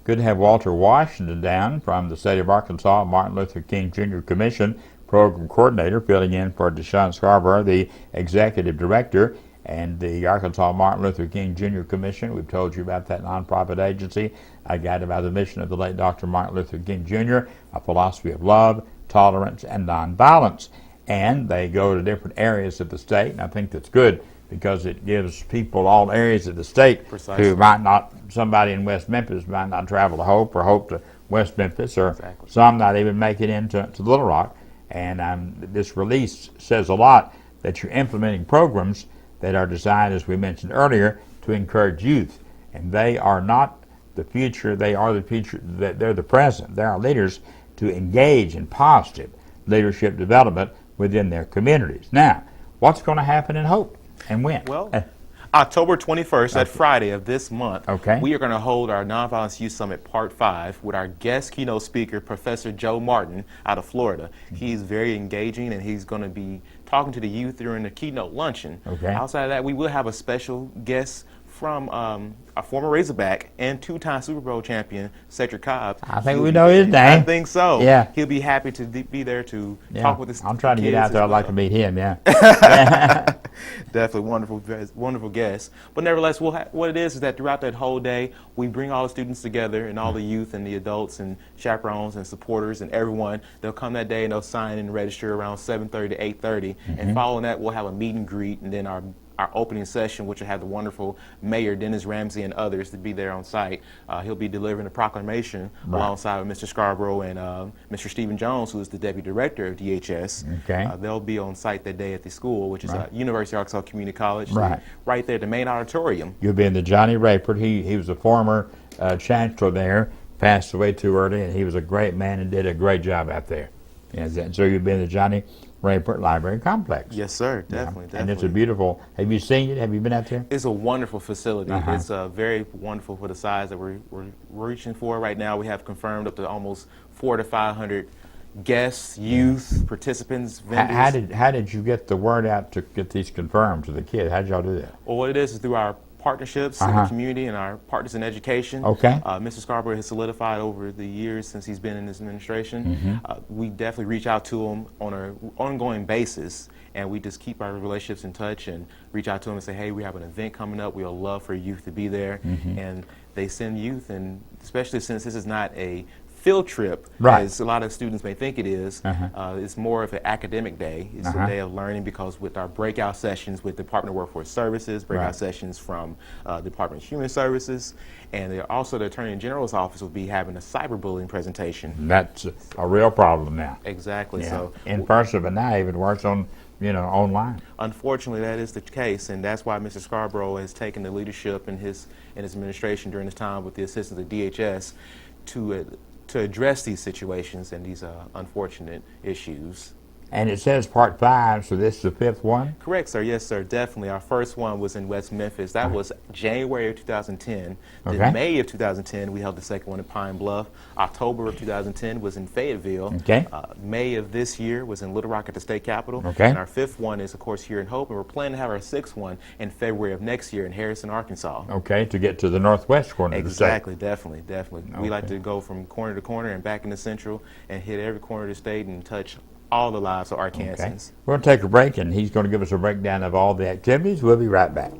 Good to have Walter Washington down from the State of Arkansas Martin Luther King Jr. Commission Program Coordinator, filling in for DuShun Scarbrough, the Executive Director. And the Arkansas Martin Luther King Jr. Commission, we've told you about that nonprofit agency, guided by the mission of the late Dr. Martin Luther King Jr., a philosophy of love, tolerance, and nonviolence. And they go to different areas of the state, and I think that's good because it gives people all areas of the state who might not, somebody in West Memphis might not travel to Hope or Hope to West Memphis, or some not even make it into Little Rock. And this release says a lot that you're implementing programs that are designed, as we mentioned earlier, to encourage youth. And they are not the future, they are the future, they're the present. They're our leaders to engage in positive leadership development within their communities. Now, what's going to happen in Hope and when? Well, October 21st, that Friday of this month, we are going to hold our Nonviolence Youth Summit Part 5 with our guest keynote speaker, Professor Joe Martin, out of Florida. He's very engaging, and he's going to be talking to the youth during the keynote luncheon. Outside of that, we will have a special guest from a former Razorback and two-time Super Bowl champion, Cedric Cobbs. I think we know his name. I think so. Yeah. He'll be happy to be there to talk with us. I'm trying to get out there. I'd like to meet him, Definitely wonderful guest. But nevertheless, what it is that throughout that whole day, we bring all the students together and all the youth and the adults and chaperones and supporters and everyone. They'll come that day and they'll sign and register around 7:30 to 8:30. And following that, we'll have a meet and greet, and then our opening session, which will have the wonderful Mayor Dennis Ramsey and others to be there on site. He'll be delivering a proclamation alongside with Mr. Scarbrough and Mr. Stephen Jones, who is the Deputy Director of DHS. They'll be on site that day at the school, which is University of Arkansas Community College, right there at the main auditorium. You'll be in the Johnny Rayford. He was a former chancellor there, passed away too early, and he was a great man and did a great job out there. And so you'll be in the Johnny Rayford Library Complex. Yes, sir. Definitely. And it's a beautiful, have you seen it? Have you been out there? It's a wonderful facility. It's very wonderful for the size that we're reaching for right now. We have confirmed up to almost 400 to 500 guests, youth, participants, vendors. How did you get the word out to get these confirmed to the kids? How did y'all do that? Well, what it is through our partnerships in the community and our partners in education. Mr. Scarbrough has solidified over the years since he's been in this administration. We definitely reach out to him on an ongoing basis, and we just keep our relationships in touch and reach out to him and say, hey, we have an event coming up. We would love for youth to be there. And they send youth, and especially since this is not a field trip, as a lot of students may think it is. It's more of an academic day. It's a day of learning, because with our breakout sessions with Department of Workforce Services, breakout sessions from Department of Human Services, and also the Attorney General's office will be having a cyberbullying presentation. That's a real problem now. Exactly. So in person, but now even worse on online. Unfortunately, that is the case, and that's why Mr. Scarbrough has taken the leadership in his administration during this time with the assistance of DHS to address these situations and these unfortunate issues. And it says Part 5, so this is the 5th one? Correct, sir. Yes, sir. Definitely. Our first one was in West Memphis. That was January of 2010. Then May of 2010, we held the second one in Pine Bluff. October of 2010 was in Fayetteville. May of this year was in Little Rock at the state capitol. And our 5th one is, of course, here in Hope. And we're planning to have our 6th one in February of next year in Harrison, Arkansas. To get to the northwest corner of the state. Exactly. Definitely. We like to go from corner to corner and back into Central and hit every corner of the state and touch all the lives of Arkansans. We're going to take a break, and he's going to give us a breakdown of all the activities. We'll be right back.